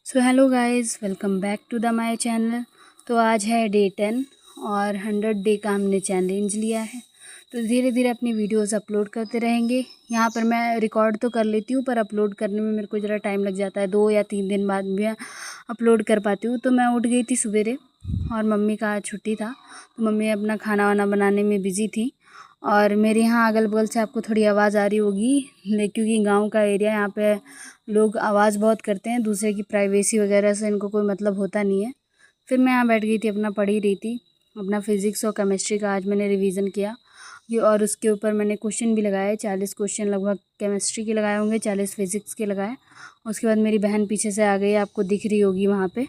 So hello guys, welcome back to the my channel. तो आज है डे 10 और 100 डे का हमने चैलेंज लिया है। तो धीरे धीरे अपनी वीडियोस अपलोड करते रहेंगे। यहाँ पर मैं रिकॉर्ड तो कर लेती हूँ, पर अपलोड करने में मेरे को ज़रा टाइम लग जाता है। 2 या 3 दिन बाद भी अपलोड कर पाती हूँ। तो मैं उठ गई थी सवेरे और मम्मी का आज छुट्टी था, तो मम्मी अपना खाना वाना बनाने में बिज़ी थी। और मेरे यहाँ अगल बगल से आपको थोड़ी आवाज़ आ रही होगी, क्योंकि गाँव का एरिया, यहाँ पे लोग आवाज़ बहुत करते हैं। दूसरे की प्राइवेसी वगैरह से इनको कोई मतलब होता नहीं है। फिर मैं यहाँ बैठ गई थी, अपना पढ़ ही रही थी। अपना फिज़िक्स और केमिस्ट्री का आज मैंने रिवीजन किया और उसके ऊपर मैंने क्वेश्चन भी लगाए। 40 क्वेश्चन लगभग केमिस्ट्री के लगाए होंगे, 40 फिज़िक्स के लगाए। उसके बाद मेरी बहन पीछे से आ गई, आपको दिख रही होगी वहाँ पे।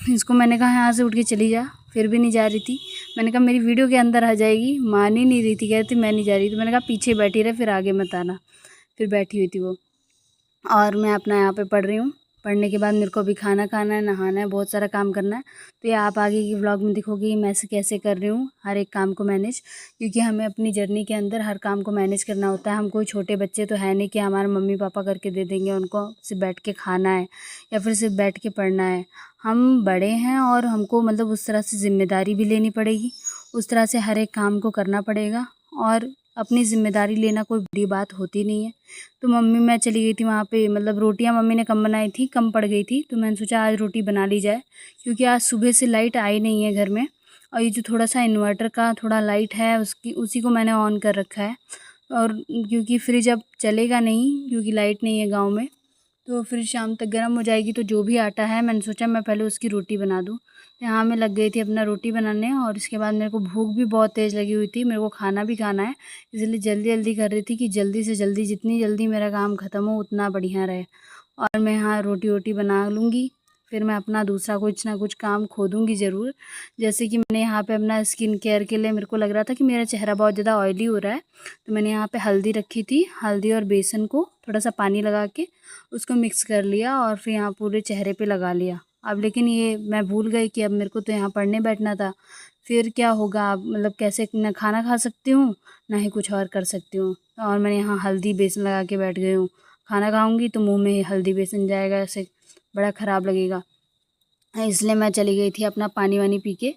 इसको मैंने कहा यहाँ से उठ के चली जा, फिर भी नहीं जा रही थी। मैंने कहा मेरी वीडियो के अंदर आ जाएगी, मान ही नहीं रही थी, कहती मैं नहीं जा रही। तो मैंने कहा पीछे बैठी रहे, फिर आगे मत आना। फिर बैठी हुई थी वो, और मैं अपना यहाँ पे पढ़ रही हूँ। पढ़ने के बाद मेरे को अभी खाना खाना है, नहाना है, बहुत सारा काम करना है। तो ये आप आगे की व्लॉग में दिखोगे कि मैं कैसे कर रही हूँ हर एक काम को मैनेज, क्योंकि हमें अपनी जर्नी के अंदर हर काम को मैनेज करना होता है। हम कोई छोटे बच्चे तो है नहीं कि हमारे मम्मी पापा करके दे देंगे, उनको सिर्फ बैठ के खाना है या फिर सिर्फ बैठ के पढ़ना है। हम बड़े हैं और हमको मतलब उस तरह से ज़िम्मेदारी भी लेनी पड़ेगी, उस तरह से हर एक काम को करना पड़ेगा। और अपनी ज़िम्मेदारी लेना कोई बड़ी बात होती नहीं है। तो मैं चली गई थी वहाँ पे, मतलब रोटियाँ मम्मी ने कम बनाई थी, कम पड़ गई थी। तो मैंने सोचा आज रोटी बना ली जाए, क्योंकि आज सुबह से लाइट आई नहीं है घर में। और ये जो थोड़ा सा इन्वर्टर का थोड़ा लाइट है, उसी को मैंने ऑन कर रखा है। और क्योंकि फ्रिज अब चलेगा नहीं, क्योंकि लाइट नहीं है गाँव में, तो फिर शाम तक गर्म हो जाएगी। तो जो भी आटा है, मैंने सोचा मैं पहले उसकी रोटी बना दूँ। यहाँ मैं लग गई थी अपना रोटी बनाने, और इसके बाद मेरे को भूख भी बहुत तेज़ लगी हुई थी, मेरे को खाना भी खाना है। इसलिए जल्दी जल्दी कर रही थी कि जल्दी से जल्दी, जितनी जल्दी मेरा काम ख़त्म हो उतना बढ़िया रहे। और मैं यहाँ रोटी वोटी बना लूँगी, फिर मैं अपना दूसरा कुछ ना कुछ काम खोदूँगी ज़रूर। जैसे कि मैंने यहाँ पे अपना स्किन केयर के लिए, मेरे को लग रहा था कि मेरा चेहरा बहुत ज़्यादा ऑयली हो रहा है, तो मैंने यहाँ पे हल्दी रखी थी। हल्दी और बेसन को थोड़ा सा पानी लगा के उसको मिक्स कर लिया और फिर यहाँ पूरे चेहरे पे लगा लिया। अब लेकिन ये मैं भूल गई कि अब मेरे को तो यहाँ पढ़ने बैठना था। फिर क्या होगा, अब मतलब कैसे ना खाना खा सकती हूँ ना ही कुछ और कर सकती हूँ। और मैंने यहाँ हल्दी बेसन लगा के बैठ गई हूँ। खाना खाऊंगी तो मुंह में हल्दी बेसन जाएगा, ऐसे बड़ा ख़राब लगेगा। इसलिए मैं चली गई थी अपना पानी वानी पी के,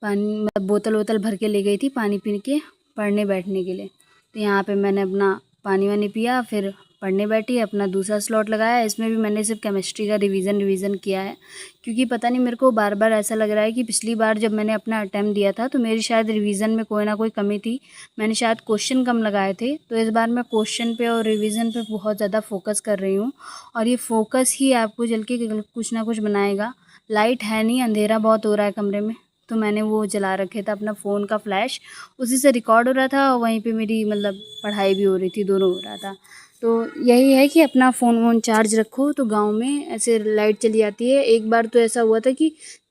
पानी मतलब बोतल वोतल भर के ले गई थी पानी पी के पढ़ने बैठने के लिए। तो यहाँ पे मैंने अपना पानी वानी पिया, फिर पढ़ने बैठी। अपना दूसरा स्लॉट लगाया, इसमें भी मैंने सिर्फ केमिस्ट्री का रिवीजन किया है, क्योंकि पता नहीं मेरे को बार बार ऐसा लग रहा है कि पिछली बार जब मैंने अपना अटैम्प्ट दिया था तो मेरी शायद रिवीजन में कोई ना कोई कमी थी। मैंने शायद क्वेश्चन कम लगाए थे, तो इस बार मैं क्वेश्चन पे और रिवीजन पे बहुत ज़्यादा फोकस कर रही हूँ। और ये फोकस ही आपको चल के कुछ ना कुछ बनाएगा। लाइट है नहीं, अंधेरा बहुत हो रहा है कमरे में, तो मैंने वो जला रखे था अपना फ़ोन का फ्लैश, उसी से रिकॉर्ड हो रहा था और वहीं पे मेरी मतलब पढ़ाई भी हो रही थी, दोनों हो रहा था। तो यही है कि अपना फ़ोन वोन चार्ज रखो। तो गांव में ऐसे लाइट चली जाती है। एक बार तो ऐसा हुआ था कि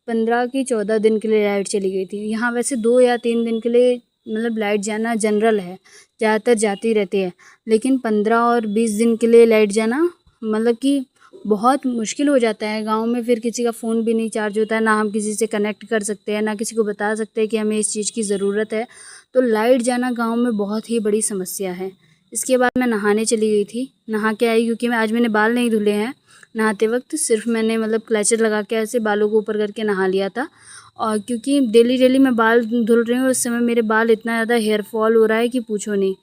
15 की 14 दिन के लिए लाइट चली गई थी। यहाँ वैसे 2 या 3 दिन के लिए मतलब लाइट जाना जनरल है, ज़्यादातर जाती रहती है। लेकिन 15 और 20 दिन के लिए लाइट जाना मतलब कि बहुत मुश्किल हो जाता है गाँव में। फिर किसी का फ़ोन भी नहीं चार्ज होता है, ना हम किसी से कनेक्ट कर सकते हैं, ना किसी को बता सकते हैं कि हमें इस चीज़ की ज़रूरत है। तो लाइट जाना गाँव में बहुत ही बड़ी समस्या है। इसके बाद मैं नहाने चली गई थी, नहा के आई, क्योंकि आज मैंने बाल नहीं धुले हैं। नहाते वक्त सिर्फ मैंने मतलब क्लेचर लगा के ऐसे बालों को ऊपर करके नहा लिया था। और क्योंकि डेली डेली मैं बाल धुल रही हूँ, उस समय मेरे बाल इतना ज़्यादा हेयर फॉल हो रहा है कि पूछो नहीं।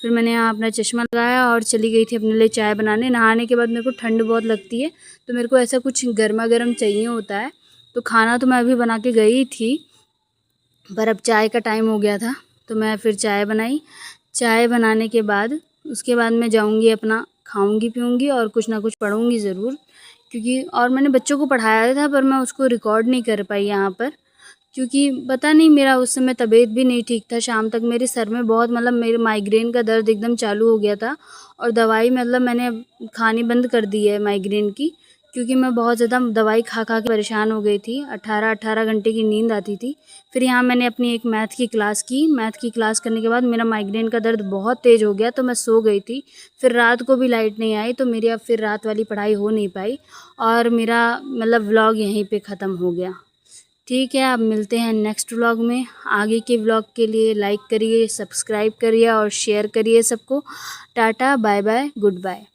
फिर मैंने यहाँ अपना चश्मा लगाया और चली गई थी अपने लिए चाय बनाने। नहाने के बाद मेरे को ठंड बहुत लगती है, तो मेरे को ऐसा कुछ गर्मा गर्म चाहिए होता है। तो खाना तो मैं अभी बना के गई थी, पर अब चाय का टाइम हो गया था, तो मैं फिर चाय बनाई। चाय बनाने के बाद उसके बाद मैं जाऊंगी अपना खाऊंगी पीऊंगी और कुछ ना कुछ पढ़ूंगी ज़रूर, क्योंकि और मैंने बच्चों को पढ़ाया था, पर मैं उसको रिकॉर्ड नहीं कर पाई यहाँ पर, क्योंकि पता नहीं मेरा उस समय तबीयत भी नहीं ठीक था। शाम तक मेरे सर में बहुत मतलब मेरे माइग्रेन का दर्द एकदम चालू हो गया था, और दवाई मतलब मैंने खानी बंद कर दी है माइग्रेन की, क्योंकि मैं बहुत ज़्यादा दवाई खा खा के परेशान हो गई थी। 18-18 घंटे की नींद आती थी। फिर यहाँ मैंने अपनी एक मैथ की क्लास की। मैथ की क्लास करने के बाद मेरा माइग्रेन का दर्द बहुत तेज़ हो गया, तो मैं सो गई थी। फिर रात को भी लाइट नहीं आई, तो मेरी अब फिर रात वाली पढ़ाई हो नहीं पाई, और मेरा मतलब व्लॉग यहीं पे ख़त्म हो गया। ठीक है, अब मिलते हैं नेक्स्ट व्लॉग में। आगे के व्लॉग के लिए लाइक करिए, सब्सक्राइब करिए और शेयर करिए सबको। Tata, bye bye, good bye.